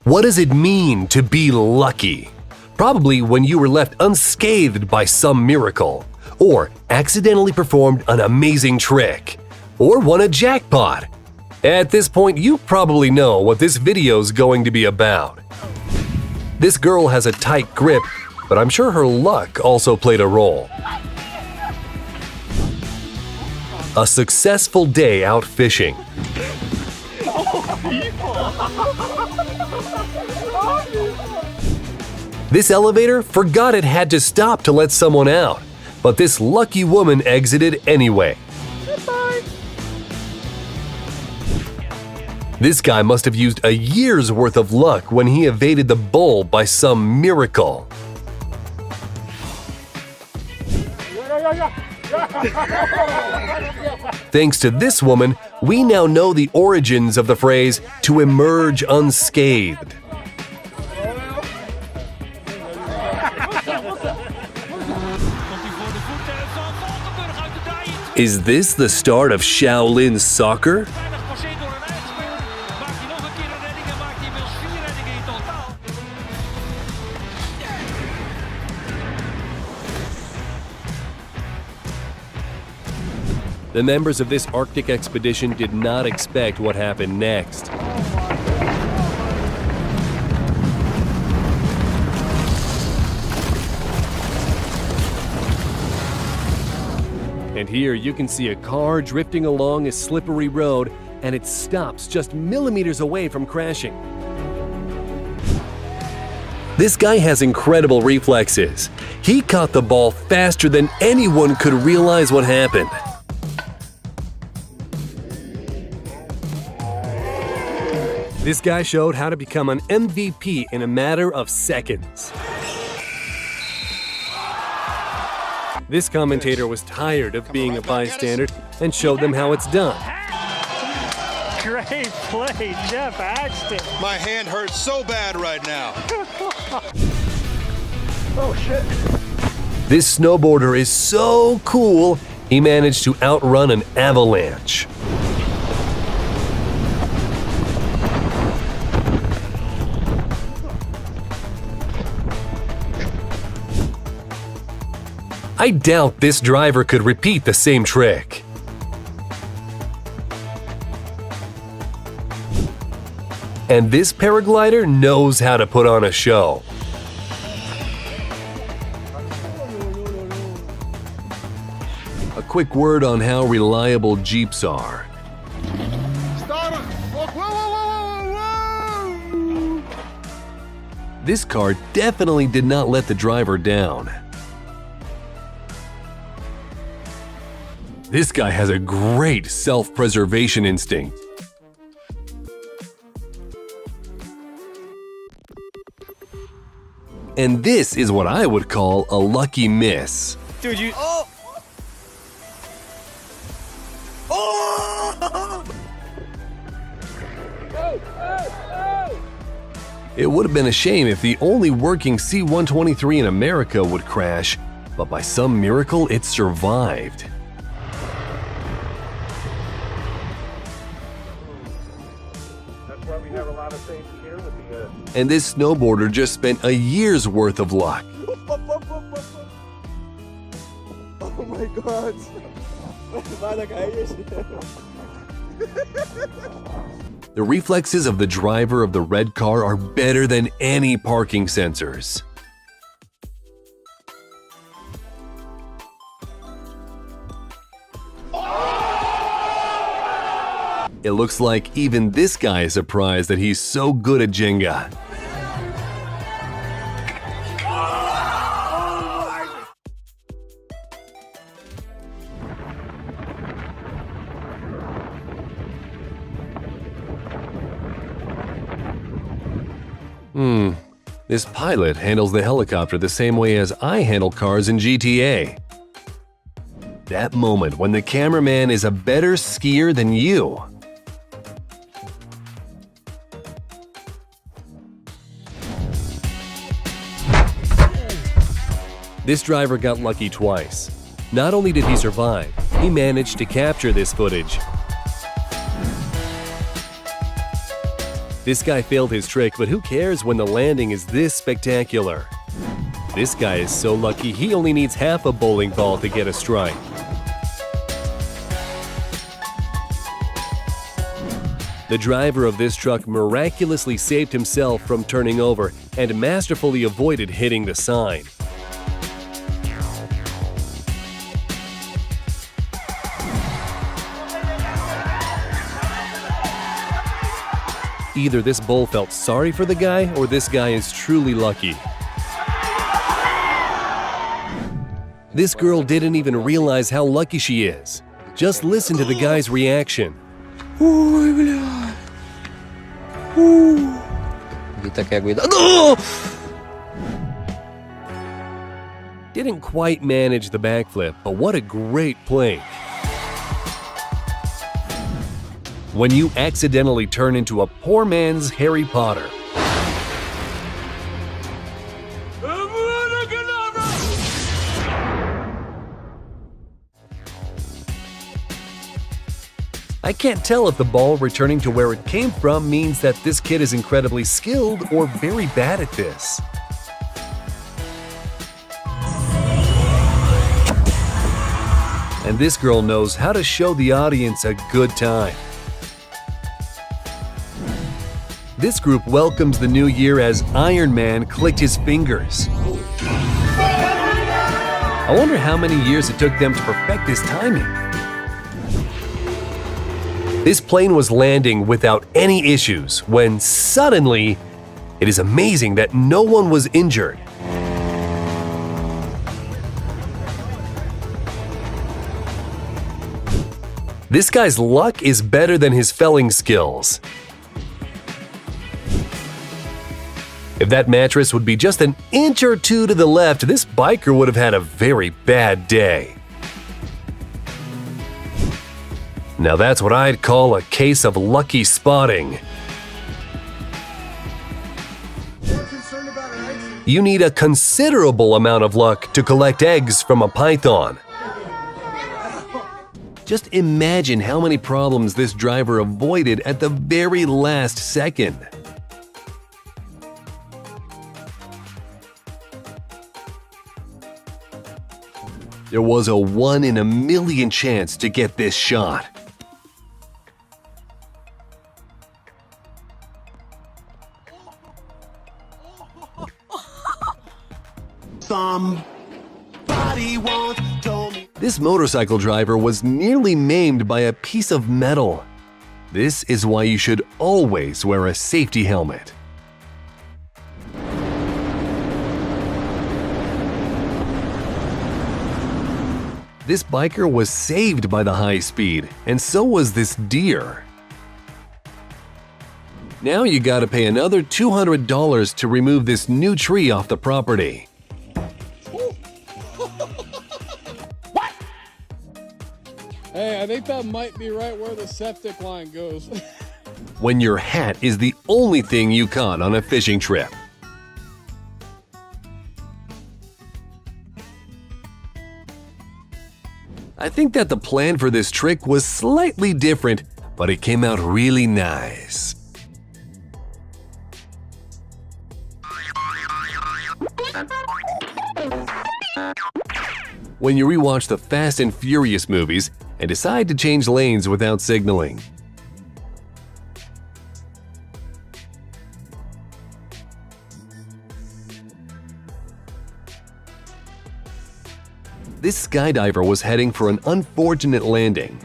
What does it mean to be lucky? Probably when you were left unscathed by some miracle, or accidentally performed an amazing trick, or won a jackpot. At this point, you probably know what this video's going to be about. This girl has a tight grip, but I'm sure her luck also played a role. A successful day out fishing. This elevator forgot it had to stop to let someone out, but this lucky woman exited anyway. Goodbye. This guy must have used a year's worth of luck when he evaded the bull by some miracle. Thanks to this woman, we now know the origins of the phrase "to emerge unscathed." Is this the start of Shaolin soccer? The members of this Arctic expedition did not expect what happened next. And here you can see a car drifting along a slippery road, and it stops just millimeters away from crashing. This guy has incredible reflexes. He caught the ball faster than anyone could realize what happened. This guy showed how to become an MVP in a matter of seconds. This commentator was tired of being a bystander and showed them how it's done. Great play, Jeff Axton. My hand hurts so bad right now. Oh, shit. This snowboarder is so cool, he managed to outrun an avalanche. I doubt this driver could repeat the same trick. And this paraglider knows how to put on a show. A quick word on how reliable Jeeps are. This car definitely did not let the driver down. This guy has a great self-preservation instinct. And this is what I would call a lucky miss. Dude, you... Oh! Oh! It would have been a shame if the only working C-123 in America would crash, but by some miracle it survived. We have a lot of things here with the And this snowboarder just spent a year's worth of luck. Oh my God. The reflexes of the driver of the red car are better than any parking sensors. It looks like even this guy is surprised that he's so good at Jenga. This pilot handles the helicopter the same way as I handle cars in GTA. That moment when the cameraman is a better skier than you. This driver got lucky twice. Not only did he survive, he managed to capture this footage. This guy failed his trick, but who cares when the landing is this spectacular? This guy is so lucky he only needs half a bowling ball to get a strike. The driver of this truck miraculously saved himself from turning over and masterfully avoided hitting the sign. Either this bull felt sorry for the guy or this guy is truly lucky. This girl didn't even realize how lucky she is. Just listen to the guy's reaction. Didn't quite manage the backflip, but what a great plank. When you accidentally turn into a poor man's Harry Potter. I can't tell if the ball returning to where it came from means that this kid is incredibly skilled or very bad at this. And this girl knows how to show the audience a good time. This group welcomes the new year as Iron Man clicked his fingers. I wonder how many years it took them to perfect this timing. This plane was landing without any issues when suddenly, it is amazing that no one was injured. This guy's luck is better than his felling skills. If that mattress would be just an inch or two to the left, this biker would have had a very bad day. Now that's what I'd call a case of lucky spotting. You need a considerable amount of luck to collect eggs from a python. Just imagine how many problems this driver avoided at the very last second. There was a 1 in a million chance to get this shot. Somebody once told me. This motorcycle driver was nearly maimed by a piece of metal. This is why you should always wear a safety helmet. This biker was saved by the high speed, and so was this deer. Now you gotta pay another $200 to remove this new tree off the property. Hey, I think that might be right where the septic line goes. When your hat is the only thing you caught on a fishing trip. I think that the plan for this trick was slightly different, but it came out really nice. When you rewatch the Fast and Furious movies and decide to change lanes without signaling. This skydiver was heading for an unfortunate landing.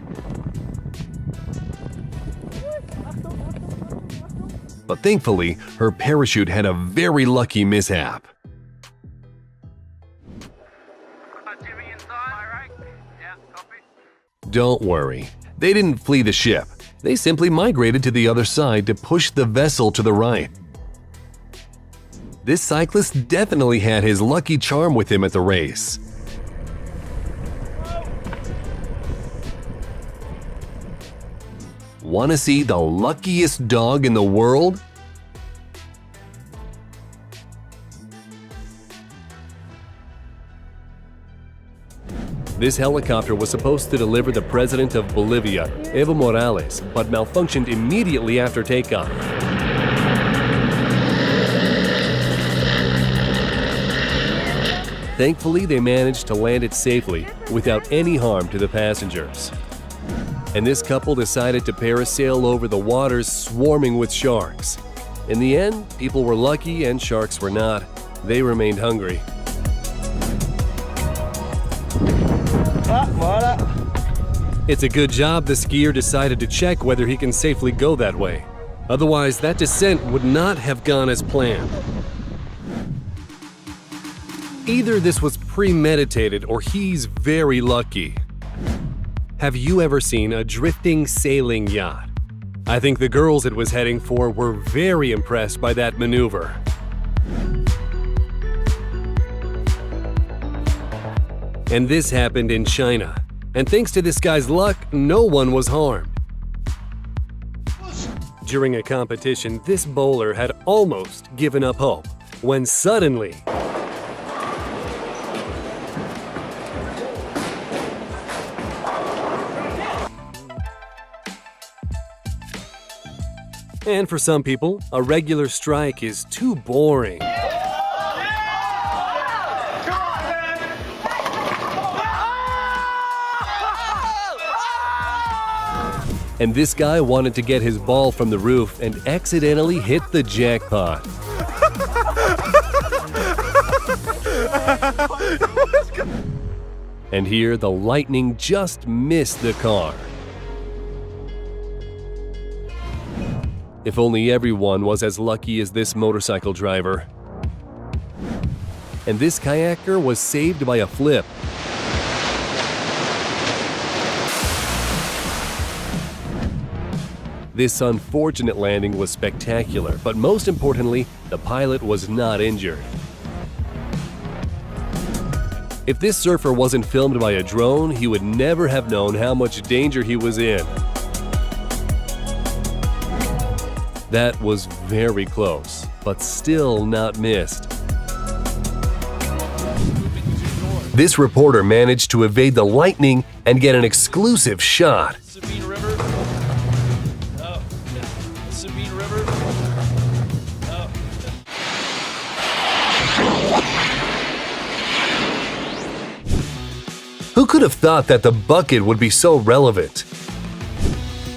But thankfully, her parachute had a very lucky mishap. Don't worry, they didn't flee the ship. They simply migrated to the other side to push the vessel to the right. This cyclist definitely had his lucky charm with him at the race. Want to see the luckiest dog in the world? This helicopter was supposed to deliver the president of Bolivia, Evo Morales, but malfunctioned immediately after takeoff. Thankfully, they managed to land it safely without any harm to the passengers. And this couple decided to parasail over the waters swarming with sharks. In the end, people were lucky and sharks were not. They remained hungry. It's a good job the skier decided to check whether he can safely go that way. Otherwise, that descent would not have gone as planned. Either this was premeditated or he's very lucky. Have you ever seen a drifting sailing yacht? I think the girls it was heading for were very impressed by that maneuver. And this happened in China. And thanks to this guy's luck, no one was harmed. During a competition, this bowler had almost given up hope when suddenly and for some people, a regular strike is too boring. And this guy wanted to get his ball from the roof and accidentally hit the jackpot. And here, the lightning just missed the car. If only everyone was as lucky as this motorcycle driver. And this kayaker was saved by a flip. This unfortunate landing was spectacular, but most importantly, the pilot was not injured. If this surfer wasn't filmed by a drone, he would never have known how much danger he was in. That was very close, but still not missed. This reporter managed to evade the lightning and get an exclusive shot. Who could have thought that the bucket would be so relevant?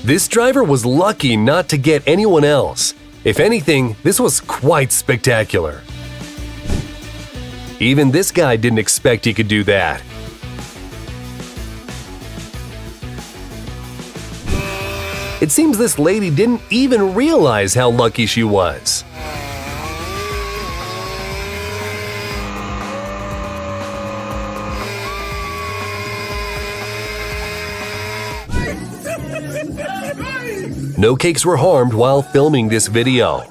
This driver was lucky not to get anyone else. If anything, this was quite spectacular. Even this guy didn't expect he could do that. It seems this lady didn't even realize how lucky she was. No cakes were harmed while filming this video.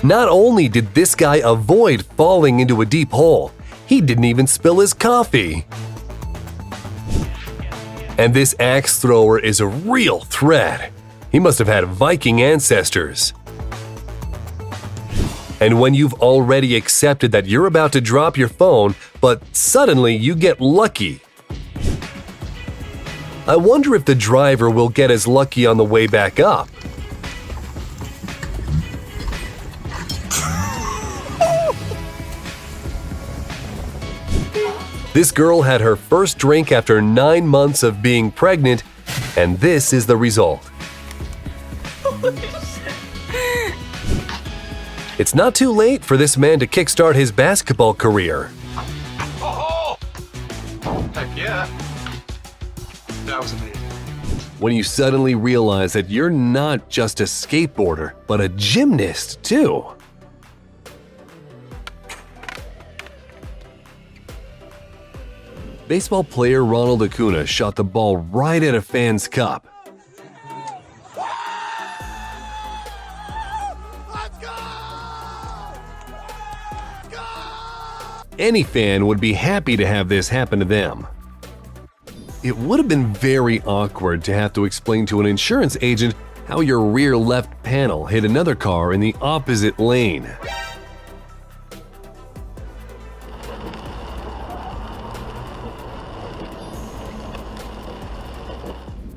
Not only did this guy avoid falling into a deep hole, he didn't even spill his coffee. And this axe thrower is a real threat. He must have had Viking ancestors. And when you've already accepted that you're about to drop your phone, but suddenly you get lucky, I wonder if the driver will get as lucky on the way back up. This girl had her first drink after 9 months of being pregnant, and this is the result. It's not too late for this man to kickstart his basketball career. Heck yeah. That was amazing. When you suddenly realize that you're not just a skateboarder, but a gymnast too. Baseball player Ronald Acuna shot the ball right at a fan's cup. Any fan would be happy to have this happen to them. It would have been very awkward to have to explain to an insurance agent how your rear left panel hit another car in the opposite lane.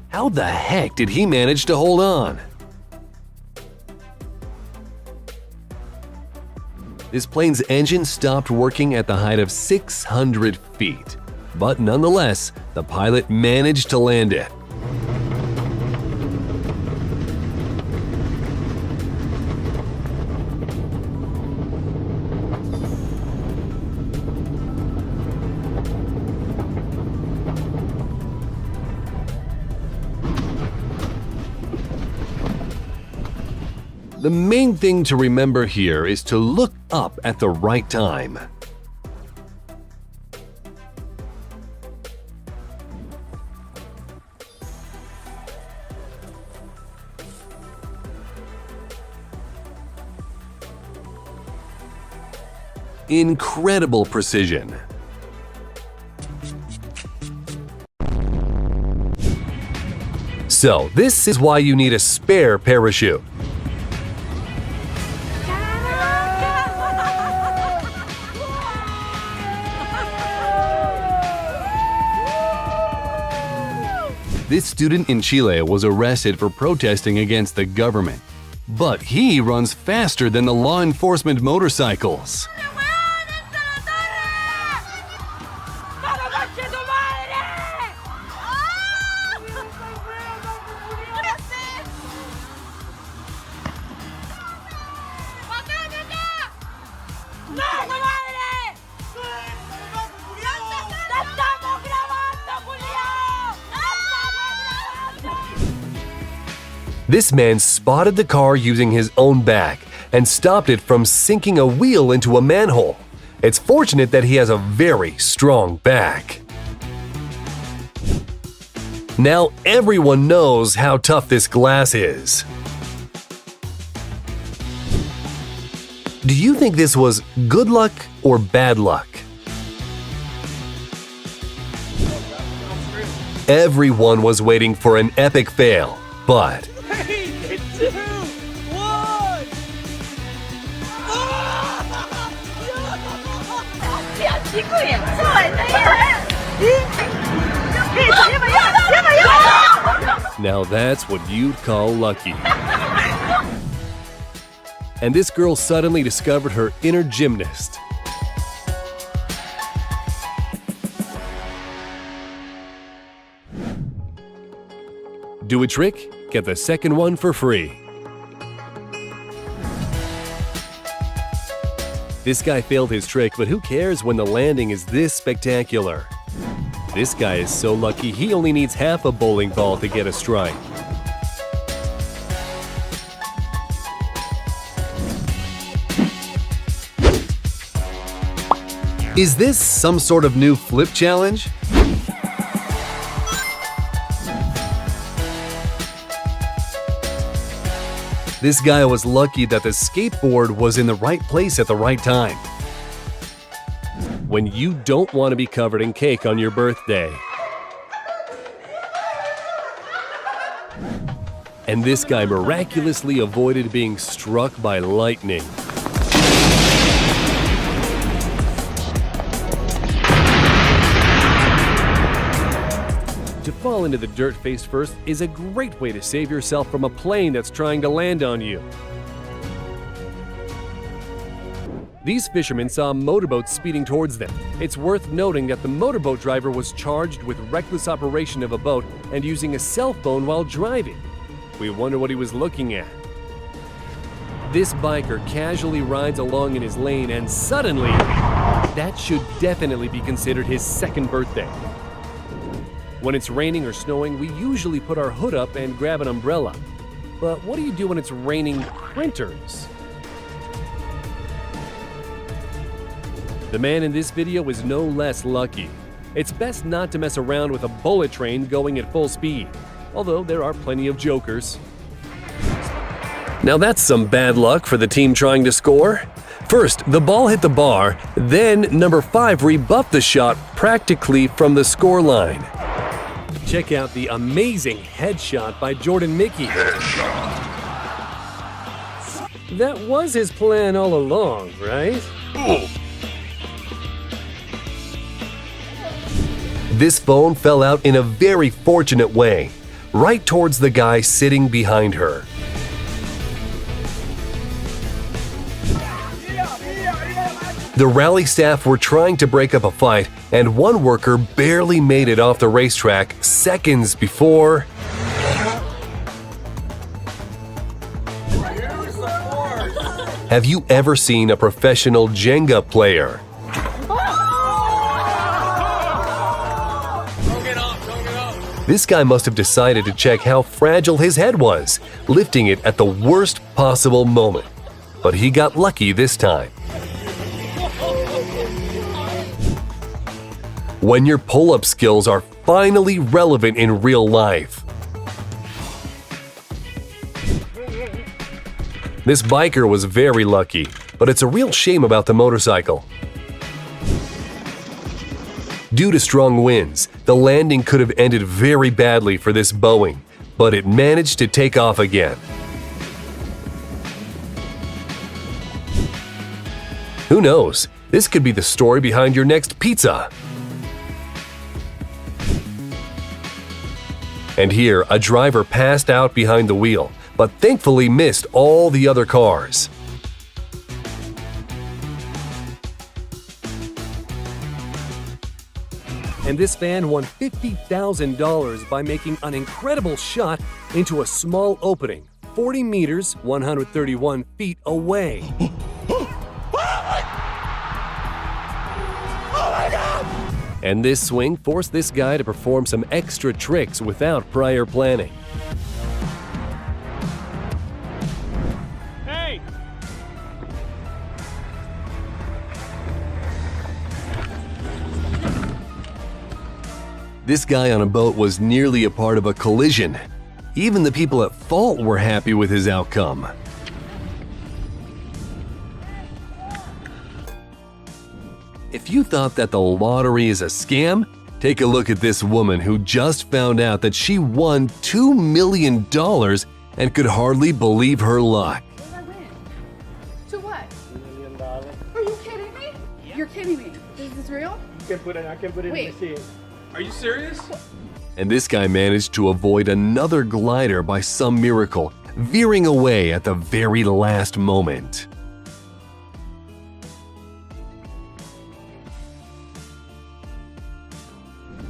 How the heck did he manage to hold on? This plane's engine stopped working at the height of 600 feet. But nonetheless, the pilot managed to land it. The main thing to remember here is to look up at the right time. Incredible precision. So, this is why you need a spare parachute. This student in Chile was arrested for protesting against the government. But he runs faster than the law enforcement motorcycles. This man spotted the car using his own back and stopped it from sinking a wheel into a manhole. It's fortunate that he has a very strong back. Now everyone knows how tough this glass is. Do you think this was good luck or bad luck? Everyone was waiting for an epic fail, but 3, 2, 1. now that's what you'd call lucky. And this girl suddenly discovered her inner gymnast. Do a trick? Get the second one for free. This guy failed his trick, but who cares when the landing is this spectacular? This guy is so lucky he only needs half a bowling ball to get a strike. Is this some sort of new flip challenge? This guy was lucky that the skateboard was in the right place at the right time. When you don't want to be covered in cake on your birthday. And this guy miraculously avoided being struck by lightning. To fall into the dirt face first is a great way to save yourself from a plane that's trying to land on you. These fishermen saw a motorboat speeding towards them. It's worth noting that the motorboat driver was charged with reckless operation of a boat and using a cell phone while driving. We wonder what he was looking at. This biker casually rides along in his lane and suddenly, that should definitely be considered his second birthday. When it's raining or snowing, we usually put our hood up and grab an umbrella. But what do you do when it's raining printers? The man in this video is no less lucky. It's best not to mess around with a bullet train going at full speed, although there are plenty of jokers. Now that's some bad luck for the team trying to score. First, the ball hit the bar, then number 5 rebuffed the shot practically from the scoreline. Check out the amazing headshot by Jordan Mickey. That was his plan all along, right? This phone fell out in a very fortunate way, right towards the guy sitting behind her. The rally staff were trying to break up a fight, and one worker barely made it off the racetrack seconds before… Have you ever seen a professional Jenga player? This guy must have decided to check how fragile his head was, lifting it at the worst possible moment. But he got lucky this time. When your pull-up skills are finally relevant in real life. This biker was very lucky, but it's a real shame about the motorcycle. Due to strong winds, the landing could have ended very badly for this Boeing, but it managed to take off again. Who knows? This could be the story behind your next pizza. And here, a driver passed out behind the wheel, but thankfully missed all the other cars. And this fan won $50,000 by making an incredible shot into a small opening, 40 meters, 131 feet away. And this swing forced this guy to perform some extra tricks without prior planning. Hey! This guy on a boat was nearly a part of a collision. Even the people at fault were happy with his outcome. If you thought that the lottery is a scam, take a look at this woman who just found out that she won $2 million and could hardly believe her luck. What did I win? To what? $1 million. Are you kidding me? Yeah. You're kidding me. Is this real? I can put it in the machine. Are you serious? And this guy managed to avoid another glider by some miracle, veering away at the very last moment.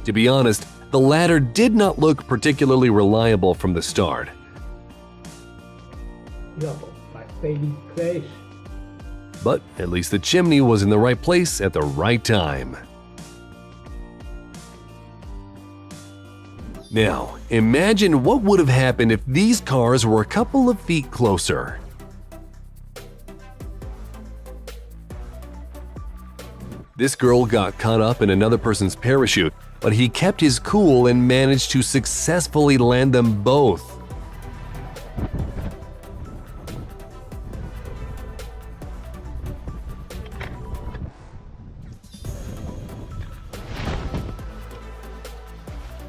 To be honest, the ladder did not look particularly reliable from the start. Yo, my baby place. But at least the chimney was in the right place at the right time. Now, imagine what would have happened if these cars were a couple of feet closer. This girl got caught up in another person's parachute, but he kept his cool and managed to successfully land them both.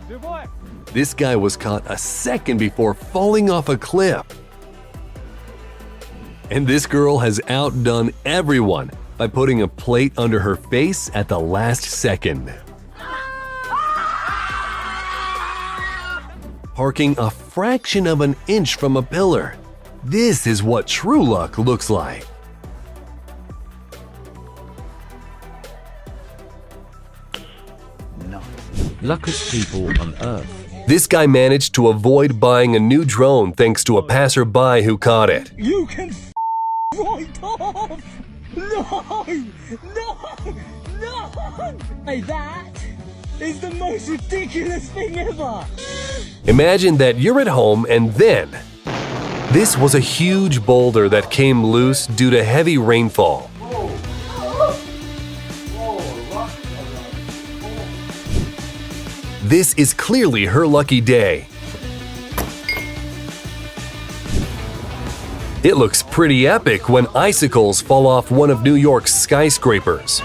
Good boy. This guy was caught a second before falling off a cliff. And this girl has outdone everyone by putting a plate under her face at the last second. Parking a fraction of an inch from a pillar. This is what true luck looks like. Luckiest people on earth. This guy managed to avoid buying a new drone thanks to a passerby who caught it. You can right off! No! No! No! Hey, that is the most ridiculous thing ever! Imagine that you're at home and then… This was a huge boulder that came loose due to heavy rainfall. This is clearly her lucky day. It looks pretty epic when icicles fall off one of New York's skyscrapers.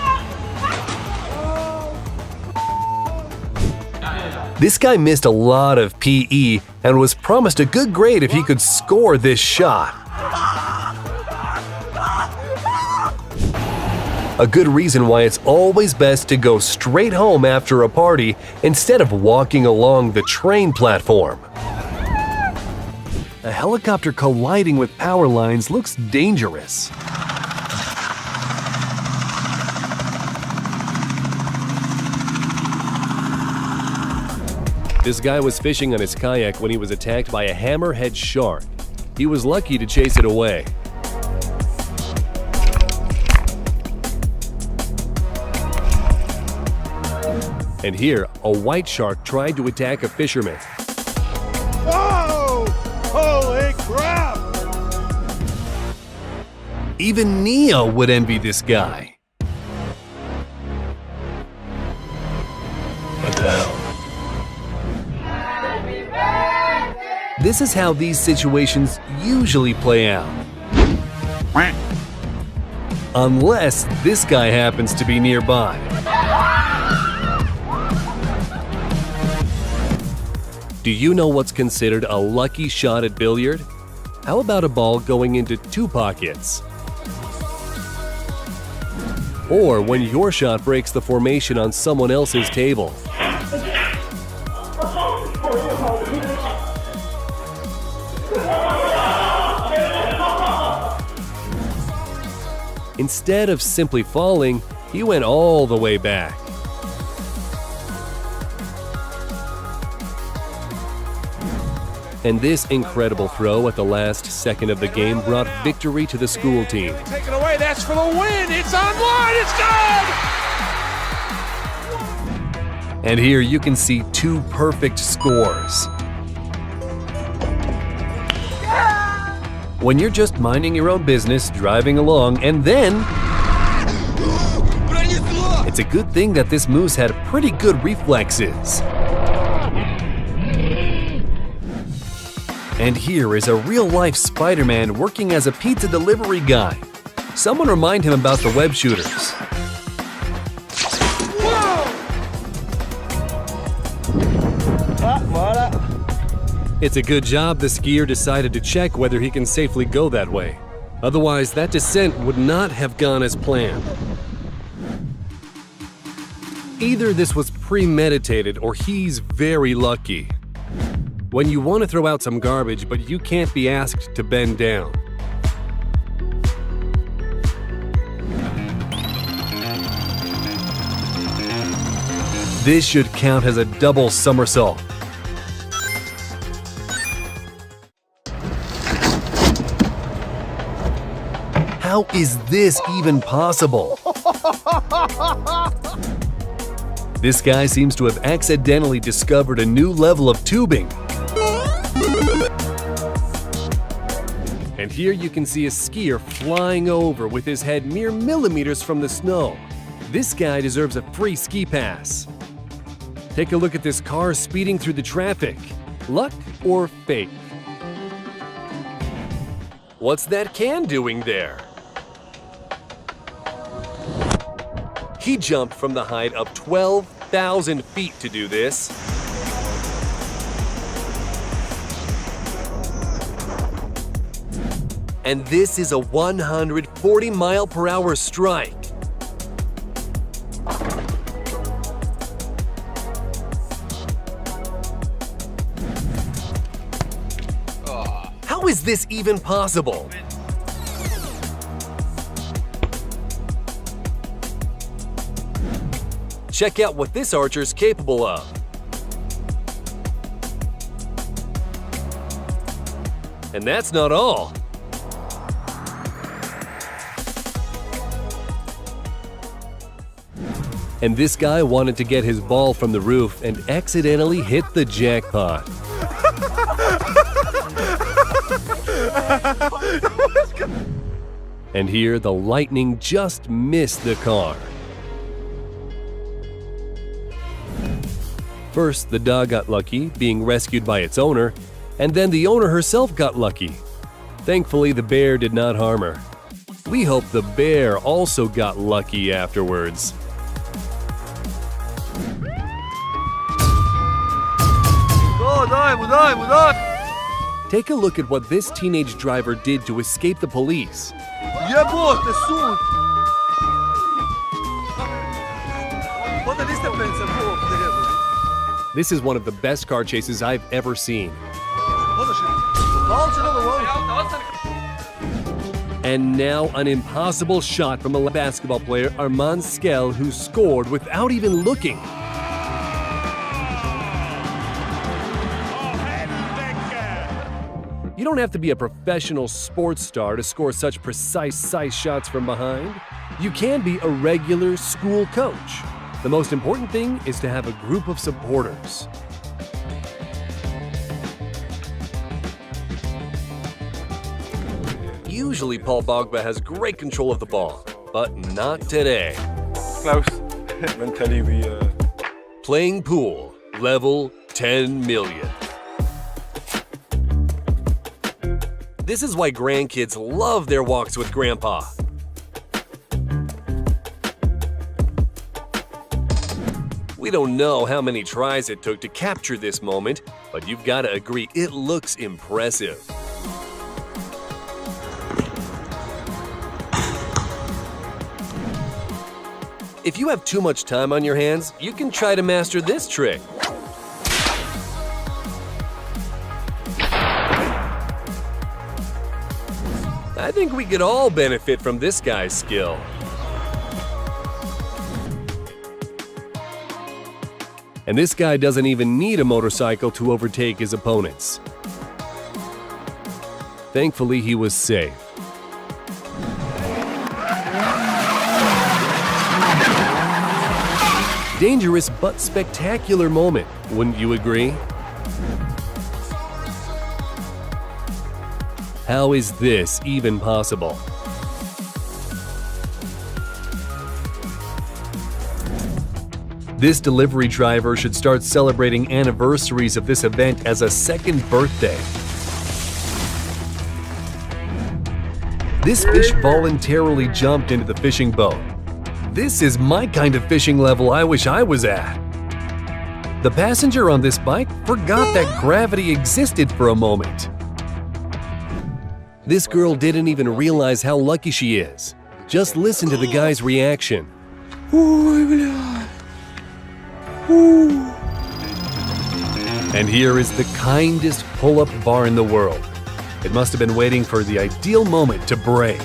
This guy missed a lot of PE and was promised a good grade if he could score this shot. A good reason why it's always best to go straight home after a party instead of walking along the train platform. A helicopter colliding with power lines looks dangerous. This guy was fishing on his kayak when he was attacked by a hammerhead shark. He was lucky to chase it away. And here, a white shark tried to attack a fisherman. Whoa! Holy crap! Even Neo would envy this guy. What the hell? This is how these situations usually play out. Unless this guy happens to be nearby. Do you know what's considered a lucky shot at billiard? How about a ball going into 2 pockets? Or when your shot breaks the formation on someone else's table. Instead of simply falling, he went all the way back. And this incredible throw at the last second of the game brought victory to the school team. Take it away, that's for the win! It's online, it's good! And here you can see 2 perfect scores. When you're just minding your own business, driving along, and then... It's a good thing that this moose had pretty good reflexes. And here is a real-life Spider-Man working as a pizza delivery guy. Someone remind him about the web shooters. It's a good job the skier decided to check whether he can safely go that way. Otherwise, that descent would not have gone as planned. Either this was premeditated or he's very lucky. When you want to throw out some garbage, but you can't be asked to bend down. This should count as a double somersault. How is this even possible? This guy seems to have accidentally discovered a new level of tubing. And here you can see a skier flying over with his head mere millimeters from the snow. This guy deserves a free ski pass. Take a look at this car speeding through the traffic. Luck or fate? What's that can doing there? He jumped from the height of 12,000 feet to do this. And this is a 140-mile-per-hour strike. How is this even possible? Check out what this archer's capable of. And that's not all. And this guy wanted to get his ball from the roof and accidentally hit the jackpot. And here the lightning just missed the car. First, the dog got lucky, being rescued by its owner, and then the owner herself got lucky. Thankfully, the bear did not harm her. We hope the bear also got lucky afterwards. Take a look at what this teenage driver did to escape the police. This is one of the best car chases I've ever seen. And now an impossible shot from a basketball player, Armand Skell, who scored without even looking. don't have to be a professional sports star to score such precise sight shots from behind. You can be a regular school coach. The most important thing is to have a group of supporters. Usually Paul Pogba has great control of the ball, but not today. Close. Mentally, we. Playing pool, level 10 million. This is why grandkids love their walks with Grandpa. We don't know how many tries it took to capture this moment, but you've got to agree it looks impressive. If you have too much time on your hands, you can try to master this trick. I think we could all benefit from this guy's skill. And this guy doesn't even need a motorcycle to overtake his opponents. Thankfully, he was safe. Dangerous but spectacular moment, wouldn't you agree? How is this even possible? This delivery driver should start celebrating anniversaries of this event as a second birthday. This fish voluntarily jumped into the fishing boat. This is my kind of fishing level I wish I was at. The passenger on this bike forgot that gravity existed for a moment. This girl didn't even realize how lucky she is. Just listen to the guy's reaction. And here is the kindest pull-up bar in the world. It must have been waiting for the ideal moment to break.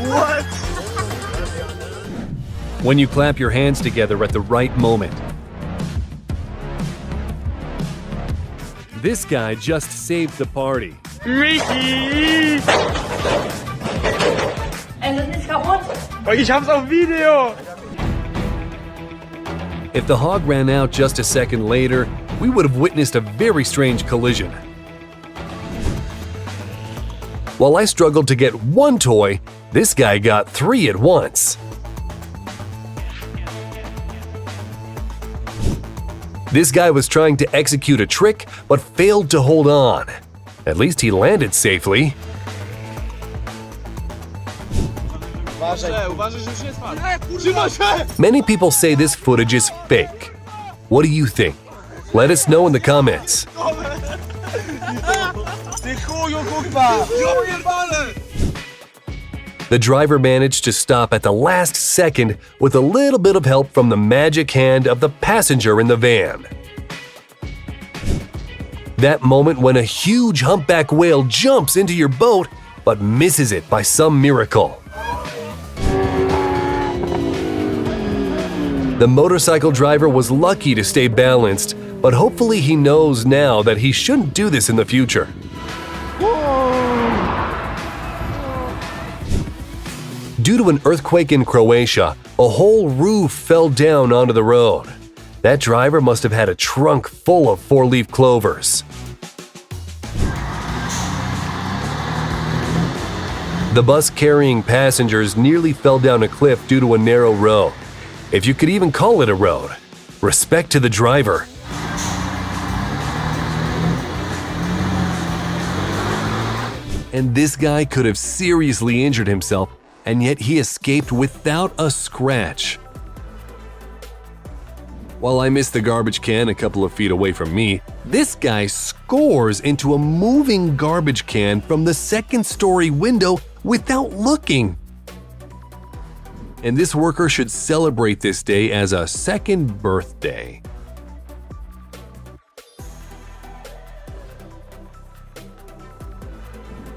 What? When you clap your hands together at the right moment. This guy just saved the party. Michi! Es ist nicht kaputt. Ich hab's auf Video! If the hog ran out just a second later, we would have witnessed a very strange collision. While I struggled to get one toy, this guy got 3 at once. This guy was trying to execute a trick, but failed to hold on. At least he landed safely. Many people say this footage is fake. What do you think? Let us know in the comments. The driver managed to stop at the last second with a little bit of help from the magic hand of the passenger in the van. That moment when a huge humpback whale jumps into your boat but misses it by some miracle. The motorcycle driver was lucky to stay balanced, but hopefully he knows now that he shouldn't do this in the future. Due to an earthquake in Croatia, a whole roof fell down onto the road. That driver must have had a trunk full of 4-leaf clovers. The bus carrying passengers nearly fell down a cliff due to a narrow road. If you could even call it a road. Respect to the driver. And this guy could have seriously injured himself, and yet he escaped without a scratch. While I missed the garbage can a couple of feet away from me, this guy scores into a moving garbage can from the second-story window without looking. And this worker should celebrate this day as a second birthday.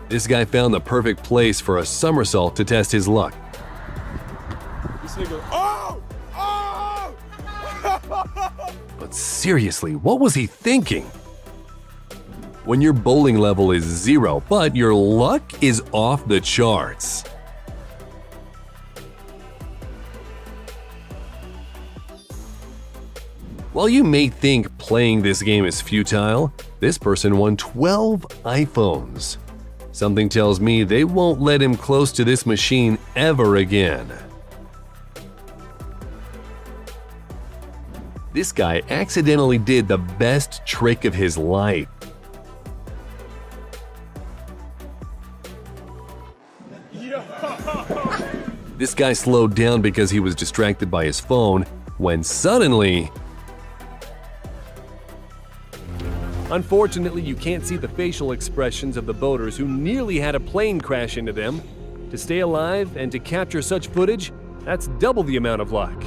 This guy found the perfect place for a somersault to test his luck. This nigga. Oh! Oh! Seriously, what was he thinking? When your bowling level is 0, but your luck is off the charts. While you may think playing this game is futile, this person won 12 iPhones. Something tells me they won't let him close to this machine ever again. This guy accidentally did the best trick of his life. This guy slowed down because he was distracted by his phone, when suddenly… Unfortunately, you can't see the facial expressions of the boaters who nearly had a plane crash into them. To stay alive and to capture such footage, that's double the amount of luck.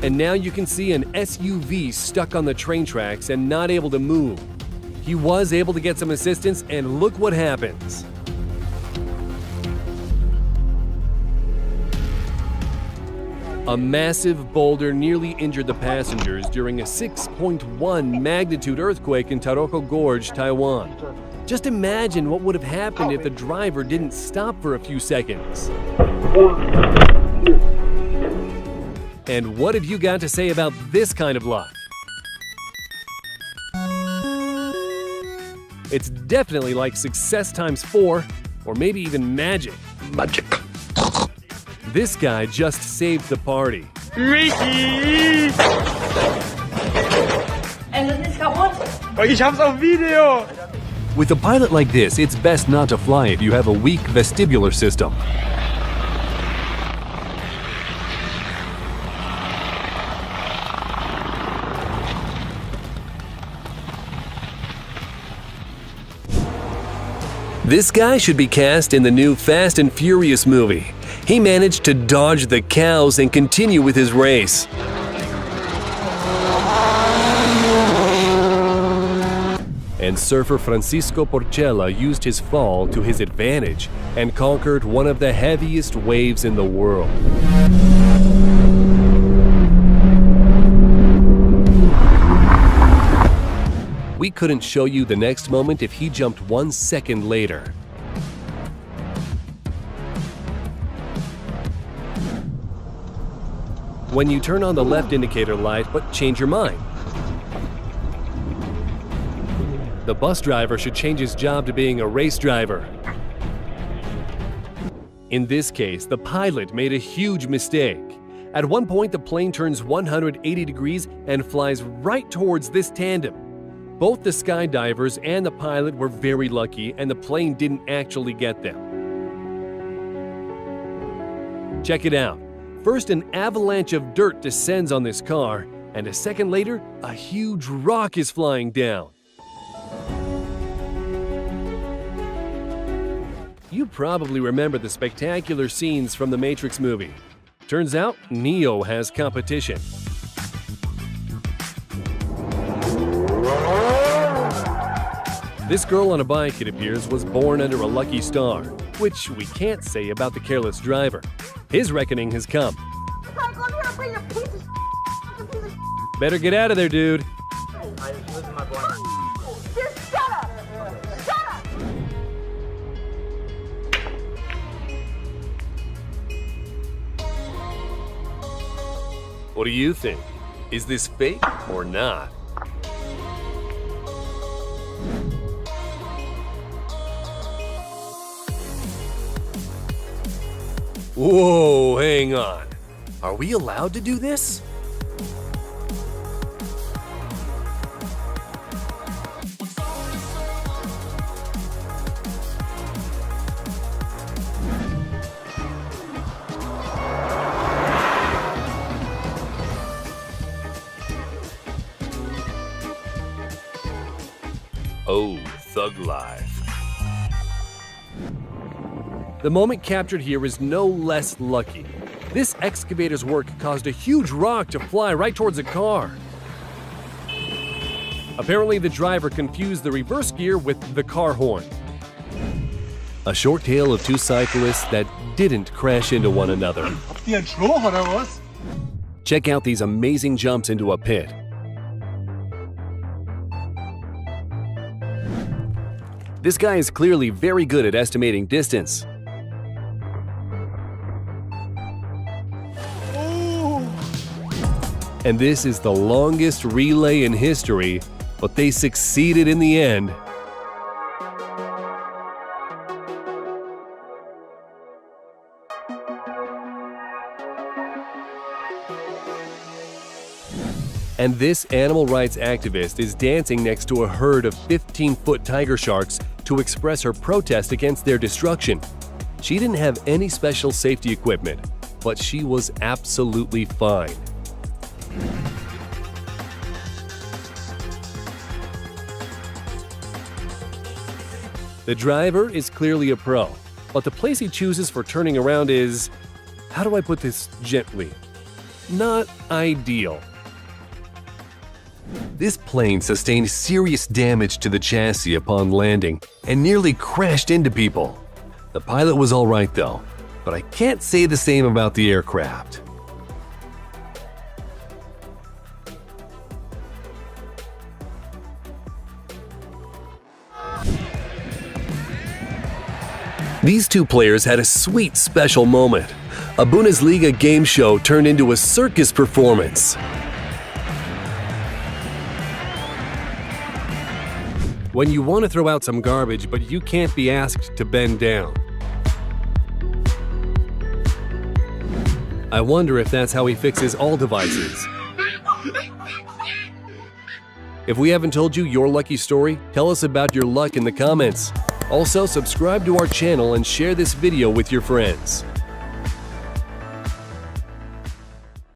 And now you can see an SUV stuck on the train tracks and not able to move. He was able to get some assistance, and look what happens. A massive boulder nearly injured the passengers during a 6.1 magnitude earthquake in Taroko Gorge, Taiwan. Just imagine what would have happened if the driver didn't stop for a few seconds. And what have you got to say about this kind of luck? It's definitely like success times 4, or maybe even magic. Magic. This guy just saved the party. Michi! Es ist nicht kaputt. Ich hab's auf Video! With a pilot like this, it's best not to fly if you have a weak vestibular system. This guy should be cast in the new Fast and Furious movie. He managed to dodge the cows and continue with his race. And surfer Francisco Porchela used his fall to his advantage and conquered one of the heaviest waves in the world. We couldn't show you the next moment if he jumped 1 second later. When you turn on the left indicator light but change your mind. The bus driver should change his job to being a race driver. In this case, the pilot made a huge mistake. At one point, the plane turns 180 degrees and flies right towards this tandem. Both the skydivers and the pilot were very lucky, and the plane didn't actually get them. Check it out. First, an avalanche of dirt descends on this car, and a second later, a huge rock is flying down. You probably remember the spectacular scenes from the Matrix movie. Turns out, Neo has competition. This girl on a bike, it appears, was born under a lucky star, which we can't say about the careless driver. His reckoning has come. Better get out of there, dude. Just shut up! Shut up! What do you think? Is this fake or not? Whoa, hang on. Are we allowed to do this? Oh, thug life. The moment captured here is no less lucky. This excavator's work caused a huge rock to fly right towards a car. Apparently, the driver confused the reverse gear with the car horn. A short tale of two cyclists that didn't crash into one another. Check out these amazing jumps into a pit. This guy is clearly very good at estimating distance. And this is the longest relay in history, but they succeeded in the end. And this animal rights activist is dancing next to a herd of 15-foot tiger sharks to express her protest against their destruction. She didn't have any special safety equipment, but she was absolutely fine. The driver is clearly a pro, but the place he chooses for turning around is, how do I put this gently, not ideal. This plane sustained serious damage to the chassis upon landing and nearly crashed into people. The pilot was all right though, but I can't say the same about the aircraft. These two players had a sweet special moment. A Bundesliga game show turned into a circus performance. When you want to throw out some garbage, but you can't be asked to bend down. I wonder if that's how he fixes all devices. If we haven't told you your lucky story, tell us about your luck in the comments. Also, subscribe to our channel and share this video with your friends.